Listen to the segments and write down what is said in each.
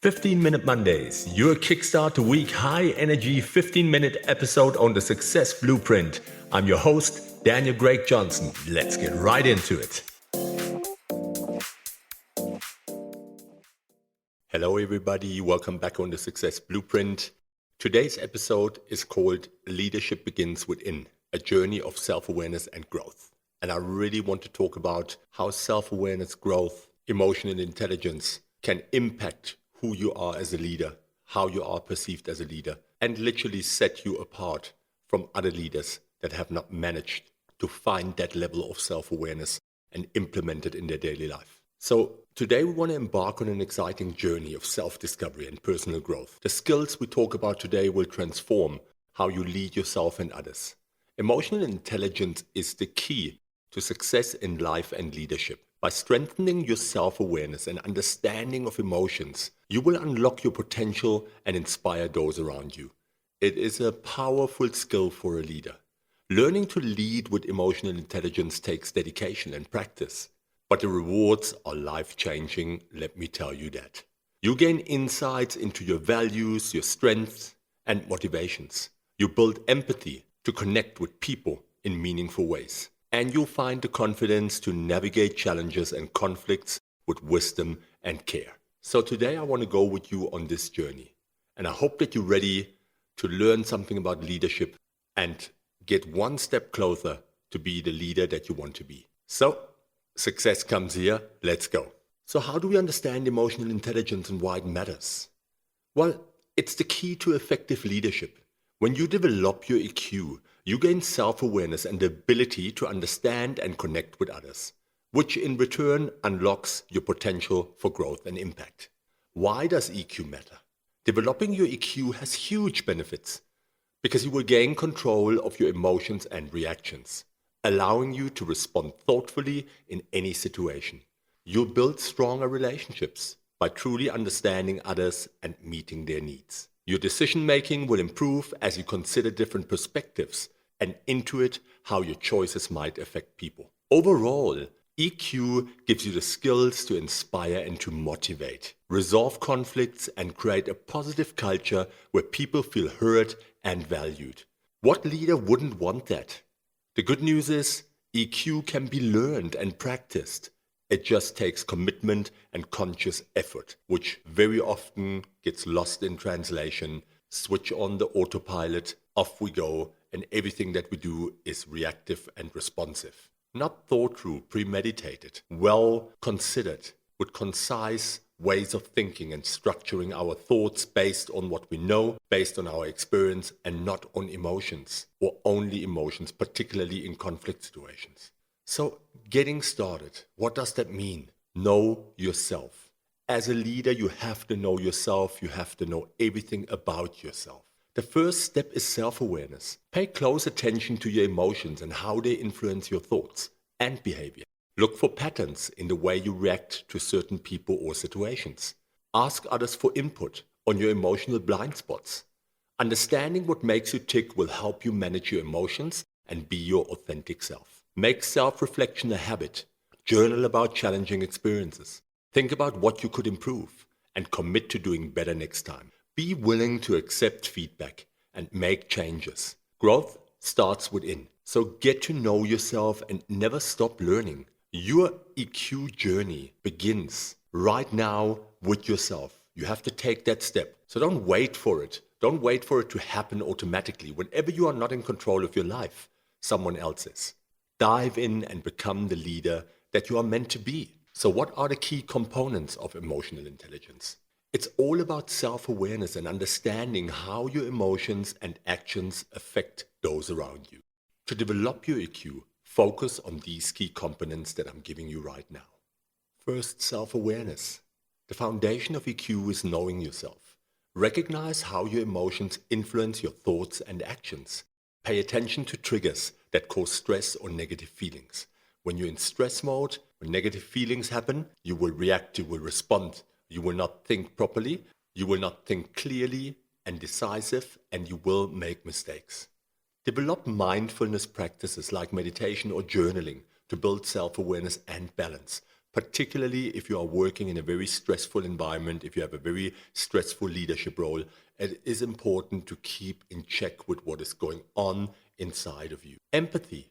15-Minute Mondays, your kickstart to week high energy 15-minute episode on the Success Blueprint. I'm your host, Daniel Greg Johnson. Let's get right into it. Hello, everybody. Welcome back on the Success Blueprint. Today's episode is called Leadership Begins Within, a journey of self-awareness and growth. And I really want to talk about how self-awareness, growth, emotional intelligence can impact who you are as a leader, how you are perceived as a leader, and literally set you apart from other leaders that have not managed to find that level of self-awareness and implement it in their daily life. So today we want to embark on an exciting journey of self-discovery and personal growth. The skills we talk about today will transform how you lead yourself and others. Emotional intelligence is the key to success in life and leadership. By strengthening your self-awareness and understanding of emotions, you will unlock your potential and inspire those around you. It is a powerful skill for a leader. Learning to lead with emotional intelligence takes dedication and practice, but the rewards are life-changing, let me tell you that. You gain insights into your values, your strengths, and motivations. You build empathy to connect with people in meaningful ways. And you'll find the confidence to navigate challenges and conflicts with wisdom and care. So today I want to go with you on this journey. And I hope that you're ready to learn something about leadership and get one step closer to be the leader that you want to be. So success comes here. Let's go. So how do we understand emotional intelligence and why it matters? Well, it's the key to effective leadership. When you develop your EQ, you gain self-awareness and the ability to understand and connect with others, which in return unlocks your potential for growth and impact. Why does EQ matter? Developing your EQ has huge benefits because you will gain control of your emotions and reactions, allowing you to respond thoughtfully in any situation. You'll build stronger relationships by truly understanding others and meeting their needs. Your decision-making will improve as you consider different perspectives and intuit how your choices might affect people. Overall, EQ gives you the skills to inspire and to motivate, resolve conflicts, and create a positive culture where people feel heard and valued. What leader wouldn't want that? The good news is EQ can be learned and practiced. It just takes commitment and conscious effort, which very often gets lost in translation. Switch on the autopilot, off we go, and everything that we do is reactive and responsive. Not thought through, premeditated, well considered, with concise ways of thinking and structuring our thoughts based on what we know, based on our experience, and not on emotions, or only emotions, particularly in conflict situations. So, getting started, what does that mean? Know yourself. As a leader, you have to know yourself. You have to know everything about yourself. The first step is self-awareness. Pay close attention to your emotions and how they influence your thoughts and behavior. Look for patterns in the way you react to certain people or situations. Ask others for input on your emotional blind spots. Understanding what makes you tick will help you manage your emotions and be your authentic self. Make self-reflection a habit. Journal about challenging experiences. Think about what you could improve and commit to doing better next time. Be willing to accept feedback and make changes. Growth starts within. So get to know yourself and never stop learning. Your EQ journey begins right now with yourself. You have to take that step. So don't wait for it. Don't wait for it to happen automatically. Whenever you are not in control of your life, someone else is. Dive in and become the leader that you are meant to be. So what are the key components of emotional intelligence? It's all about self-awareness and understanding how your emotions and actions affect those around you. To develop your EQ, focus on these key components that I'm giving you right now. First, self-awareness. The foundation of EQ is knowing yourself. Recognize how your emotions influence your thoughts and actions. Pay attention to triggers that cause stress or negative feelings. When you're in stress mode, when negative feelings happen, you will react, you will respond. You will not think properly, you will not think clearly and decisive, and you will make mistakes. Develop mindfulness practices like meditation or journaling to build self-awareness and balance. particularly if you are working in a very stressful environment, if you have a very stressful leadership role. It is important to keep in check with what is going on inside of you. Empathy.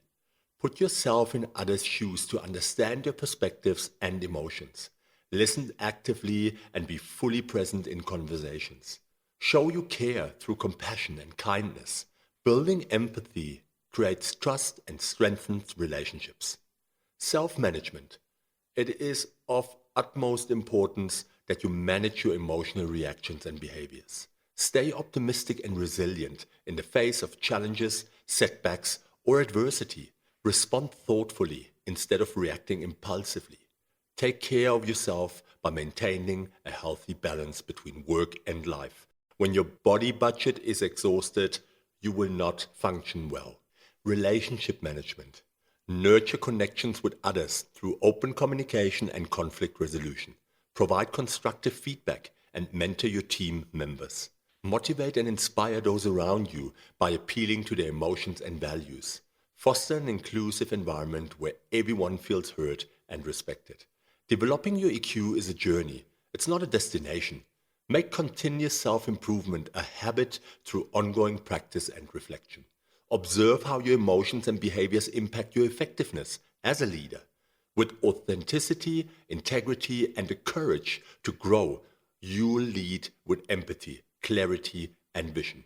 Put yourself in others' shoes to understand their perspectives and emotions. Listen actively and be fully present in conversations. Show you care through compassion and kindness. Building empathy creates trust and strengthens relationships. Self-management. It is of utmost importance that you manage your emotional reactions and behaviors. Stay optimistic and resilient in the face of challenges, setbacks, or adversity. Respond thoughtfully instead of reacting impulsively. Take care of yourself by maintaining a healthy balance between work and life. When your body budget is exhausted, you will not function well. Relationship management. Nurture connections with others through open communication and conflict resolution. Provide constructive feedback and mentor your team members. Motivate and inspire those around you by appealing to their emotions and values. Foster an inclusive environment where everyone feels heard and respected. Developing your EQ is a journey. It's not a destination. Make continuous self-improvement a habit through ongoing practice and reflection. Observe how your emotions and behaviors impact your effectiveness as a leader. With authenticity, integrity, and the courage to grow, you will lead with empathy, clarity, and vision.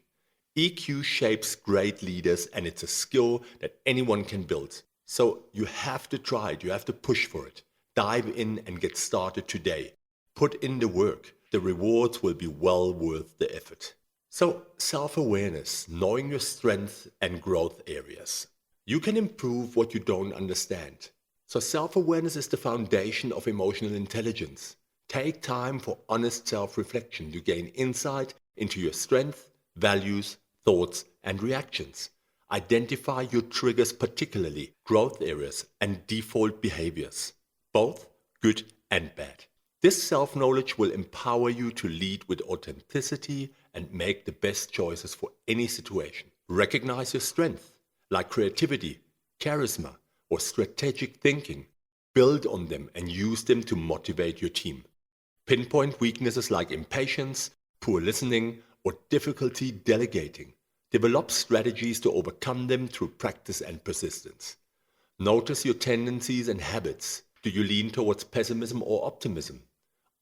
EQ shapes great leaders, and it's a skill that anyone can build. So you have to try it, you have to push for it. Dive in and get started today. Put in the work. The rewards will be well worth the effort. So, self-awareness, knowing your strengths and growth areas. You can improve what you don't understand. So, self-awareness is the foundation of emotional intelligence. Take time for honest self-reflection to gain insight into your strengths, values, thoughts, and reactions. Identify your triggers, particularly growth areas and default behaviors, both good and bad. This self-knowledge will empower you to lead with authenticity and make the best choices for any situation. Recognize your strengths, like creativity, charisma, or strategic thinking. Build on them and use them to motivate your team. Pinpoint weaknesses like impatience, poor listening, or difficulty delegating. Develop strategies to overcome them through practice and persistence. Notice your tendencies and habits. Do you lean towards pessimism or optimism?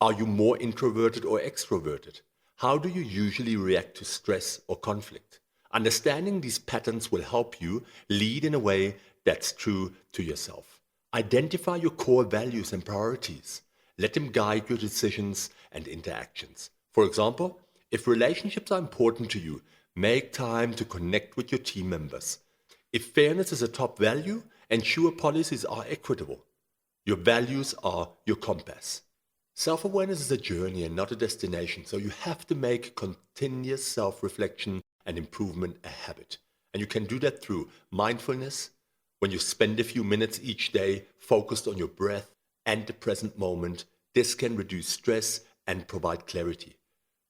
Are you more introverted or extroverted? How do you usually react to stress or conflict? Understanding these patterns will help you lead in a way that's true to yourself. Identify your core values and priorities. Let them guide your decisions and interactions. For example, if relationships are important to you, make time to connect with your team members. If fairness is a top value, ensure policies are equitable. Your values are your compass. Self-awareness is a journey and not a destination, so you have to make continuous self-reflection and improvement a habit. And you can do that through mindfulness, when you spend a few minutes each day focused on your breath and the present moment. This can reduce stress and provide clarity.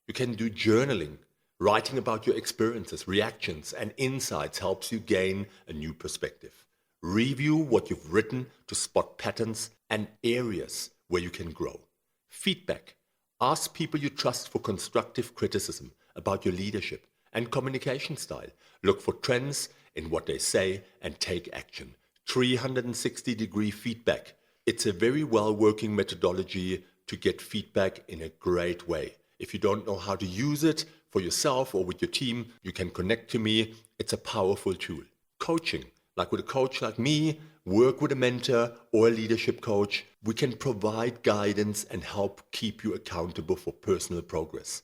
You can do journaling. Writing about your experiences, reactions, and insights helps you gain a new perspective. Review what you've written to spot patterns and areas where you can grow. Feedback. Ask people you trust for constructive criticism about your leadership and communication style. Look for trends in what they say and take action. 360-degree feedback. It's a very well-working methodology to get feedback in a great way. If you don't know how to use it for yourself or with your team, you can connect to me. It's a powerful tool. Coaching. Like with a coach like me, work with a mentor or a leadership coach, we can provide guidance and help keep you accountable for personal progress.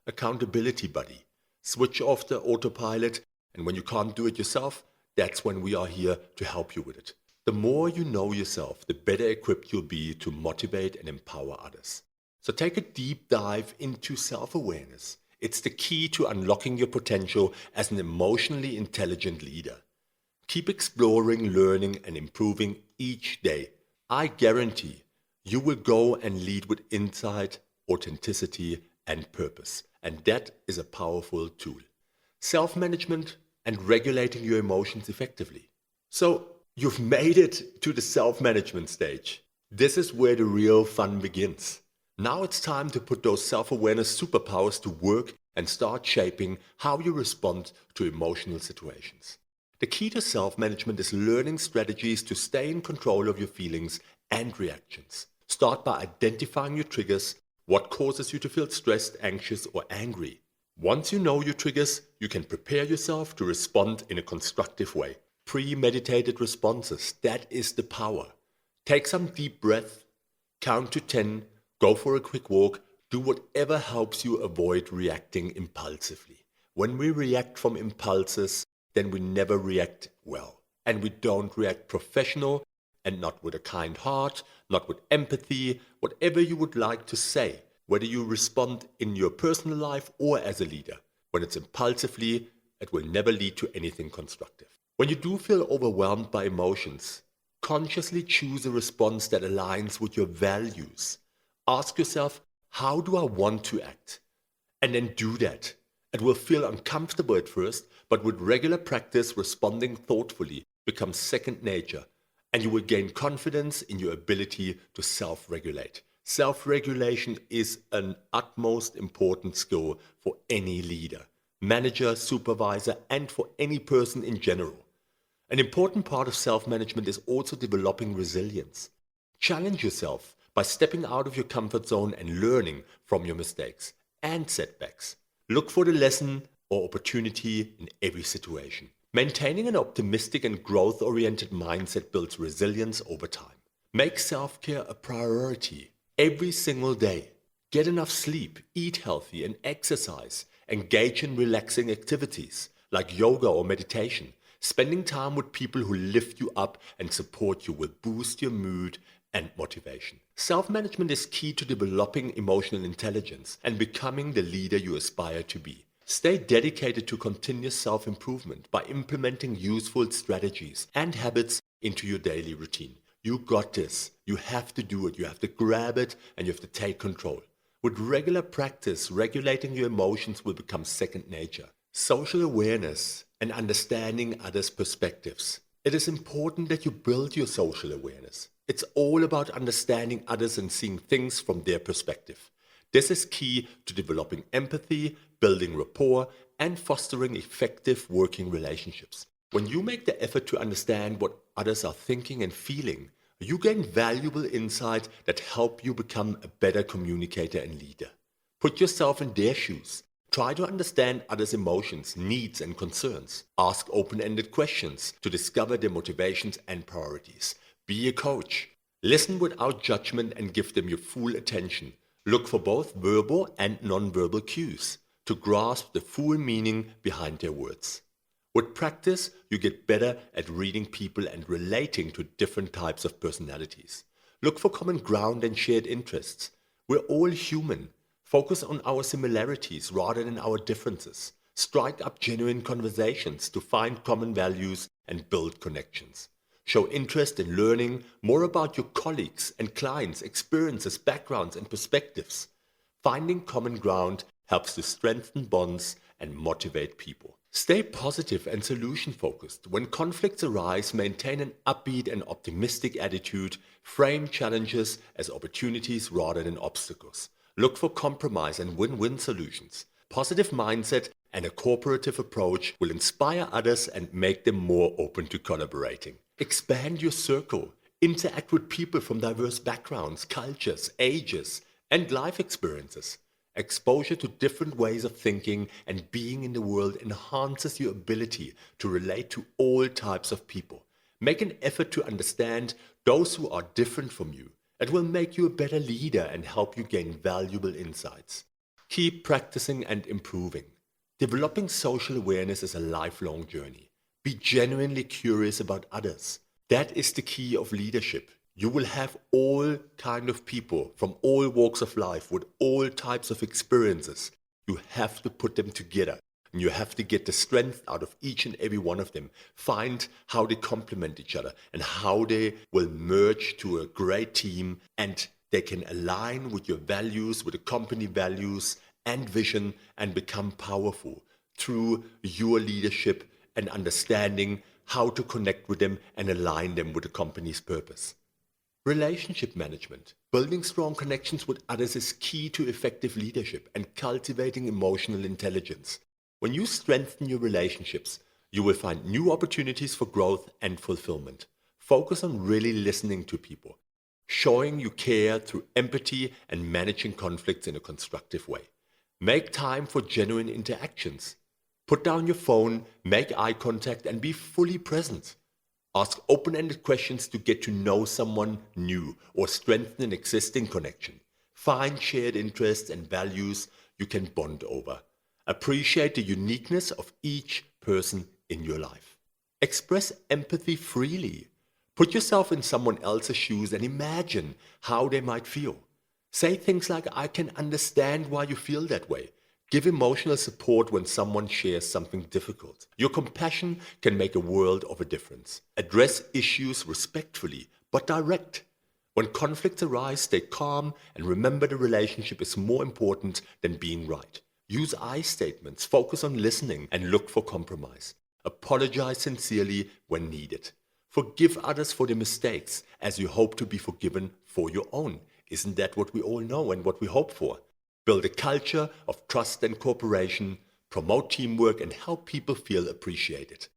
Accountability buddy. Switch off the autopilot, and when you can't do it yourself, that's when we are here to help you with it. The more you know yourself, the better equipped you'll be to motivate and empower others. So take a deep dive into self-awareness. It's the key to unlocking your potential as an emotionally intelligent leader. Keep exploring, learning, and improving each day. I guarantee you will go and lead with insight, authenticity, and purpose. And that is a powerful tool. Self-management and regulating your emotions effectively. So you've made it to the self-management stage. This is where the real fun begins. Now it's time to put those self-awareness superpowers to work and start shaping how you respond to emotional situations. The key to self-management is learning strategies to stay in control of your feelings and reactions. Start by identifying your triggers, what causes you to feel stressed, anxious, or angry. Once you know your triggers, you can prepare yourself to respond in a constructive way. Premeditated responses, that is the power. Take some deep breath, count to 10, go for a quick walk, do whatever helps you avoid reacting impulsively. When we react from impulses, then we never react well. And we don't react professional and not with a kind heart, not with empathy, whatever you would like to say, whether you respond in your personal life or as a leader. When it's impulsively, it will never lead to anything constructive. When you do feel overwhelmed by emotions, consciously choose a response that aligns with your values. Ask yourself, how do I want to act? And then do that. It will feel uncomfortable at first, but with regular practice, responding thoughtfully becomes second nature, and you will gain confidence in your ability to self-regulate. Self-regulation is an utmost important skill for any leader, manager, supervisor, and for any person in general. An important part of self-management is also developing resilience. Challenge yourself by stepping out of your comfort zone and learning from your mistakes and setbacks. Look for the lesson or opportunity in every situation. Maintaining an optimistic and growth-oriented mindset builds resilience over time. Make self-care a priority every single day. Get enough sleep, eat healthy, and exercise. Engage in relaxing activities like yoga or meditation. Spending time with people who lift you up and support you will boost your mood and motivation. Self-management is key to developing emotional intelligence and becoming the leader you aspire to be. Stay dedicated to continuous self-improvement by implementing useful strategies and habits into your daily routine. You got this. You have to do it. You have to grab it and you have to take control. With regular practice, regulating your emotions will become second nature. Social awareness and understanding others' perspectives. It is important that you build your social awareness. It's all about understanding others and seeing things from their perspective. This is key to developing empathy, building rapport, and fostering effective working relationships. When you make the effort to understand what others are thinking and feeling, you gain valuable insight that help you become a better communicator and leader. Put yourself in their shoes. Try to understand others' emotions, needs, and concerns. Ask open-ended questions to discover their motivations and priorities. Be a coach. Listen without judgment and give them your full attention. Look for both verbal and non-verbal cues to grasp the full meaning behind their words. With practice, you get better at reading people and relating to different types of personalities. Look for common ground and shared interests. We're all human. Focus on our similarities rather than our differences. Strike up genuine conversations to find common values and build connections. Show interest in learning more about your colleagues and clients' experiences, backgrounds, and perspectives. Finding common ground helps to strengthen bonds and motivate people. Stay positive and solution-focused. When conflicts arise, maintain an upbeat and optimistic attitude. Frame challenges as opportunities rather than obstacles. Look for compromise and win-win solutions. Positive mindset and a cooperative approach will inspire others and make them more open to collaborating. Expand your circle. Interact with people from diverse backgrounds, cultures, ages, and life experiences. Exposure to different ways of thinking and being in the world enhances your ability to relate to all types of people. Make an effort to understand those who are different from you. It will make you a better leader and help you gain valuable insights. Keep practicing and improving. Developing social awareness is a lifelong journey. Be genuinely curious about others. That is the key of leadership. You will have all kind of people from all walks of life with all types of experiences. You have to put them together. And you have to get the strength out of each and every one of them. Find how they complement each other and how they will merge to a great team and they can align with your values, with the company values and vision and become powerful through your leadership and understanding how to connect with them and align them with the company's purpose. Relationship management. Building strong connections with others is key to effective leadership and cultivating emotional intelligence. When you strengthen your relationships, you will find new opportunities for growth and fulfillment. Focus on really listening to people, showing you care through empathy and managing conflicts in a constructive way. Make time for genuine interactions. Put down your phone, make eye contact, and be fully present. Ask open-ended questions to get to know someone new or strengthen an existing connection. Find shared interests and values you can bond over. Appreciate the uniqueness of each person in your life. Express empathy freely. Put yourself in someone else's shoes and imagine how they might feel. Say things like, I can understand why you feel that way. Give emotional support when someone shares something difficult. Your compassion can make a world of a difference. Address issues respectfully, but direct. When conflicts arise, stay calm and remember the relationship is more important than being right. Use I statements, focus on listening, and look for compromise. Apologize sincerely when needed. Forgive others for their mistakes as you hope to be forgiven for your own. Isn't that what we all know and what we hope for? Build a culture of trust and cooperation, promote teamwork, and help people feel appreciated.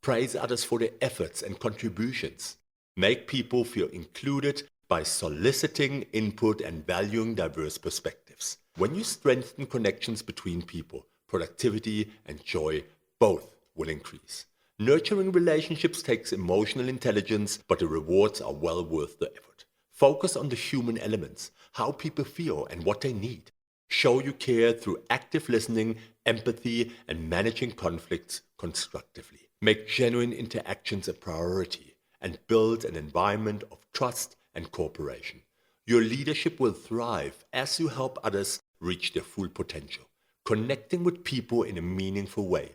Praise others for their efforts and contributions. Make people feel included by soliciting input and valuing diverse perspectives. When you strengthen connections between people, productivity and joy both will increase. Nurturing relationships takes emotional intelligence, but the rewards are well worth the effort. Focus on the human elements, how people feel and what they need. Show you care through active listening, empathy, and managing conflicts constructively. Make genuine interactions a priority and build an environment of trust and cooperation. Your leadership will thrive as you help others reach their full potential. Connecting with people in a meaningful way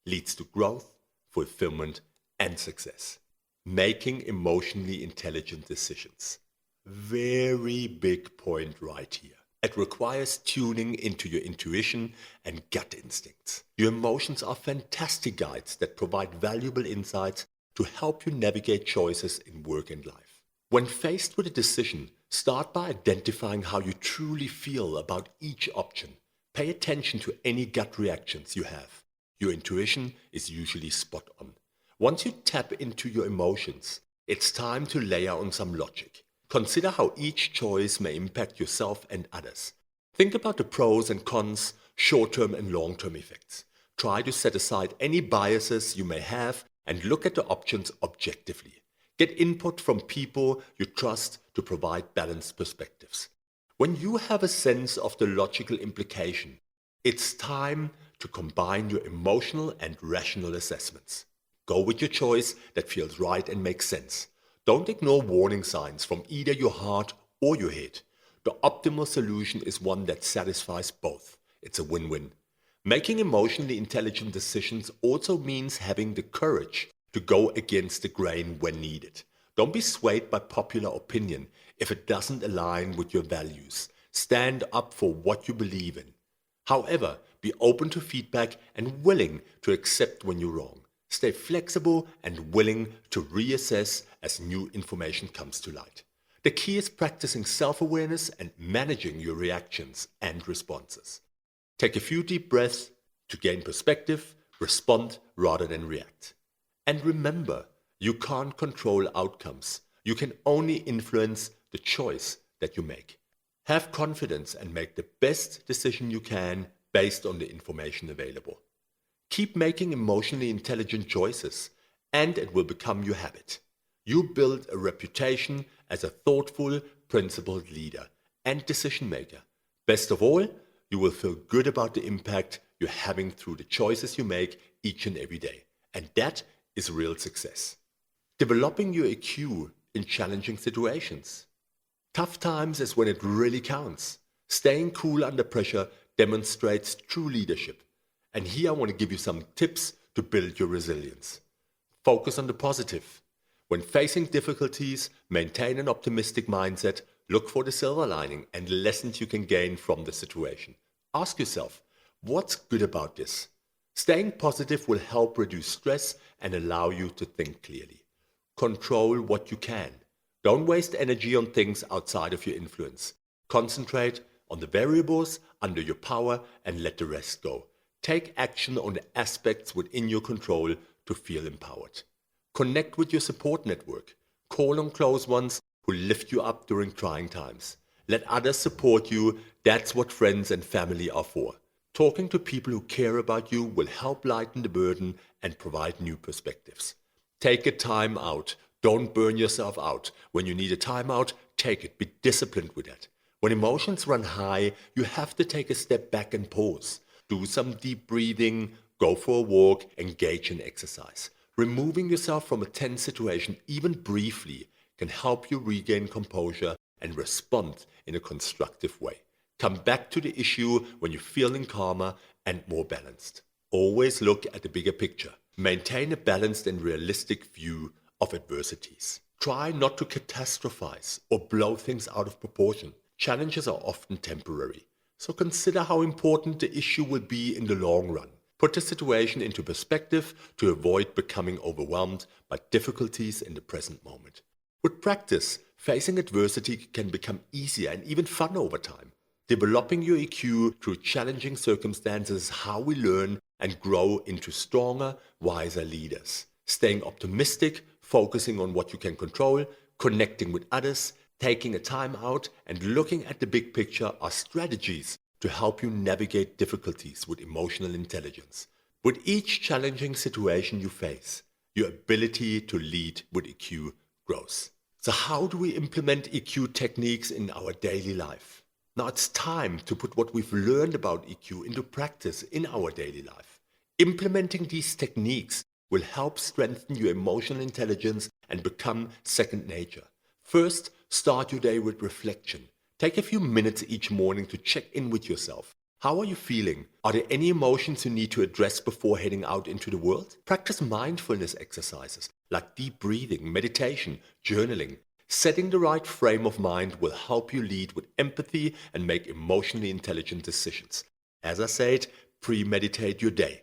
leads to growth, fulfillment, and success. Making emotionally intelligent decisions. Very big point right here. It requires tuning into your intuition and gut instincts. Your emotions are fantastic guides that provide valuable insights to help you navigate choices in work and life. When faced with a decision, start by identifying how you truly feel about each option. Pay attention to any gut reactions you have. Your intuition is usually spot on. Once you tap into your emotions, it's time to layer on some logic. Consider how each choice may impact yourself and others. Think about the pros and cons, short-term and long-term effects. Try to set aside any biases you may have and look at the options objectively. Get input from people you trust to provide balanced perspectives. When you have a sense of the logical implication, it's time to combine your emotional and rational assessments. Go with your choice that feels right and makes sense. Don't ignore warning signs from either your heart or your head. The optimal solution is one that satisfies both. It's a win-win. Making emotionally intelligent decisions also means having the courage to go against the grain when needed. Don't be swayed by popular opinion if it doesn't align with your values. Stand up for what you believe in. However, be open to feedback and willing to accept when you're wrong. Stay flexible and willing to reassess as new information comes to light. The key is practicing self-awareness and managing your reactions and responses. Take a few deep breaths to gain perspective, respond rather than react. And remember, you can't control outcomes. You can only influence the choice that you make. Have confidence and make the best decision you can based on the information available. Keep making emotionally intelligent choices, and it will become your habit. You build a reputation as a thoughtful, principled leader and decision maker. Best of all, you will feel good about the impact you're having through the choices you make each and every day. And that is real success. Developing your EQ in challenging situations. Tough times is when it really counts. Staying cool under pressure demonstrates true leadership. And here I want to give you some tips to build your resilience. Focus on the positive. When facing difficulties, maintain an optimistic mindset, look for the silver lining and lessons you can gain from the situation. Ask yourself, what's good about this? Staying positive will help reduce stress and allow you to think clearly. Control what you can. Don't waste energy on things outside of your influence. Concentrate on the variables under your power and let the rest go. Take action on the aspects within your control to feel empowered. Connect with your support network. Call on close ones who lift you up during trying times. Let others support you. That's what friends and family are for. Talking to people who care about you will help lighten the burden and provide new perspectives. Take a time out. Don't burn yourself out. When you need a time out, take it. Be disciplined with it. When emotions run high, you have to take a step back and pause. Do some deep breathing, go for a walk, engage in exercise. Removing yourself from a tense situation, even briefly, can help you regain composure and respond in a constructive way. Come back to the issue when you're feeling calmer and more balanced. Always look at the bigger picture. Maintain a balanced and realistic view of adversities. Try not to catastrophize or blow things out of proportion. Challenges are often temporary, so consider how important the issue will be in the long run. Put the situation into perspective to avoid becoming overwhelmed by difficulties in the present moment. With practice, facing adversity can become easier and even fun over time. Developing your EQ through challenging circumstances is how we learn and grow into stronger, wiser leaders. Staying optimistic, focusing on what you can control, connecting with others, taking a time out, and looking at the big picture are strategies to help you navigate difficulties with emotional intelligence. With each challenging situation you face, your ability to lead with EQ grows. So how do we implement EQ techniques in our daily life? Now it's time to put what we've learned about EQ into practice in our daily life. Implementing these techniques will help strengthen your emotional intelligence and become second nature. First, start your day with reflection. Take a few minutes each morning to check in with yourself. How are you feeling? Are there any emotions you need to address before heading out into the world? Practice mindfulness exercises like deep breathing, meditation, journaling. Setting the right frame of mind will help you lead with empathy and make emotionally intelligent decisions. As I said, premeditate your day.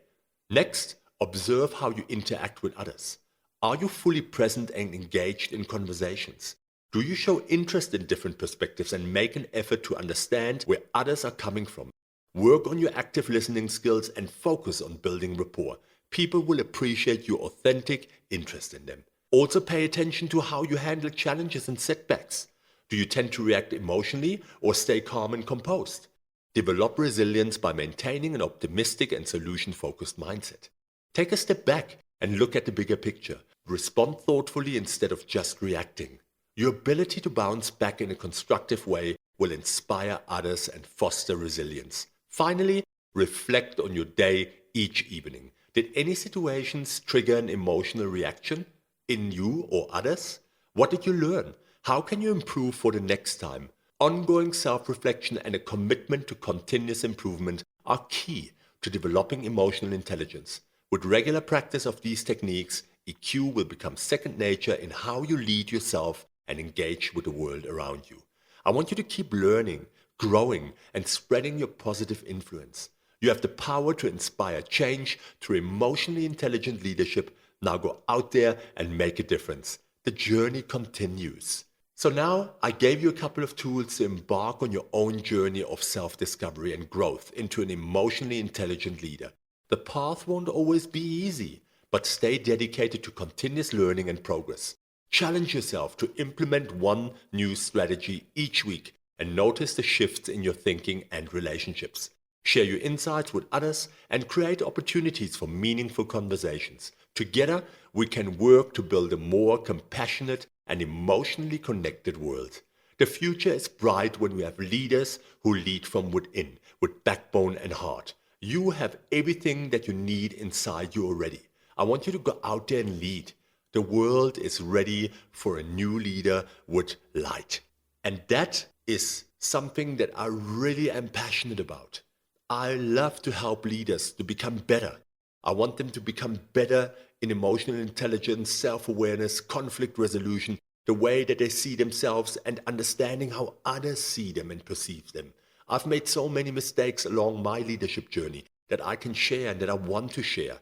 Next, observe how you interact with others. Are you fully present and engaged in conversations? Do you show interest in different perspectives and make an effort to understand where others are coming from? Work on your active listening skills and focus on building rapport. People will appreciate your authentic interest in them. Also pay attention to how you handle challenges and setbacks. Do you tend to react emotionally or stay calm and composed? Develop resilience by maintaining an optimistic and solution-focused mindset. Take a step back and look at the bigger picture. Respond thoughtfully instead of just reacting. Your ability to bounce back in a constructive way will inspire others and foster resilience. Finally, reflect on your day each evening. Did any situations trigger an emotional reaction in you or others? What did you learn? How can you improve for the next time? Ongoing self-reflection and a commitment to continuous improvement are key to developing emotional intelligence. With regular practice of these techniques, EQ will become second nature in how you lead yourself and engage with the world around you. I want you to keep learning, growing, and spreading your positive influence. You have the power to inspire change through emotionally intelligent leadership. Now go out there and make a difference. The journey continues. So now I gave you a couple of tools to embark on your own journey of self-discovery and growth into an emotionally intelligent leader. The path won't always be easy, but stay dedicated to continuous learning and progress. Challenge yourself to implement one new strategy each week and notice the shifts in your thinking and relationships. Share your insights with others and create opportunities for meaningful conversations. Together, we can work to build a more compassionate and emotionally connected world. The future is bright when we have leaders who lead from within, with backbone and heart. You have everything that you need inside you already. I want you to go out there and lead. The world is ready for a new leader with light. And that is something that I really am passionate about. I love to help leaders to become better. I want them to become better in emotional intelligence, self-awareness, conflict resolution, the way that they see themselves and understanding how others see them and perceive them. I've made so many mistakes along my leadership journey that I can share and that I want to share.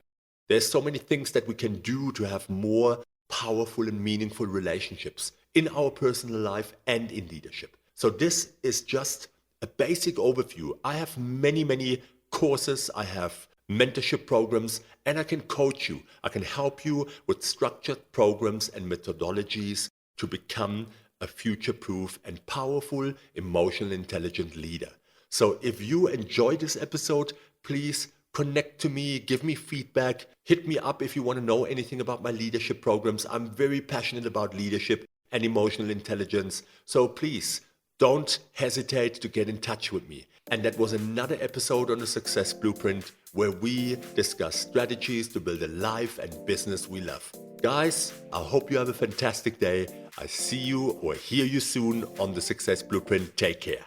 There's so many things that we can do to have more powerful and meaningful relationships in our personal life and in leadership. So this is just a basic overview. I have many courses, I have mentorship programs, and I can coach you. I can help you with structured programs and methodologies to become a future-proof and powerful, emotionally intelligent leader. So if you enjoyed this episode, please connect to me, give me feedback, hit me up if you want to know anything about my leadership programs. I'm very passionate about leadership and emotional intelligence. So please don't hesitate to get in touch with me. And that was another episode on the Success Blueprint where we discuss strategies to build a life and business we love. Guys, I hope you have a fantastic day. I see you or hear you soon on the Success Blueprint. Take care.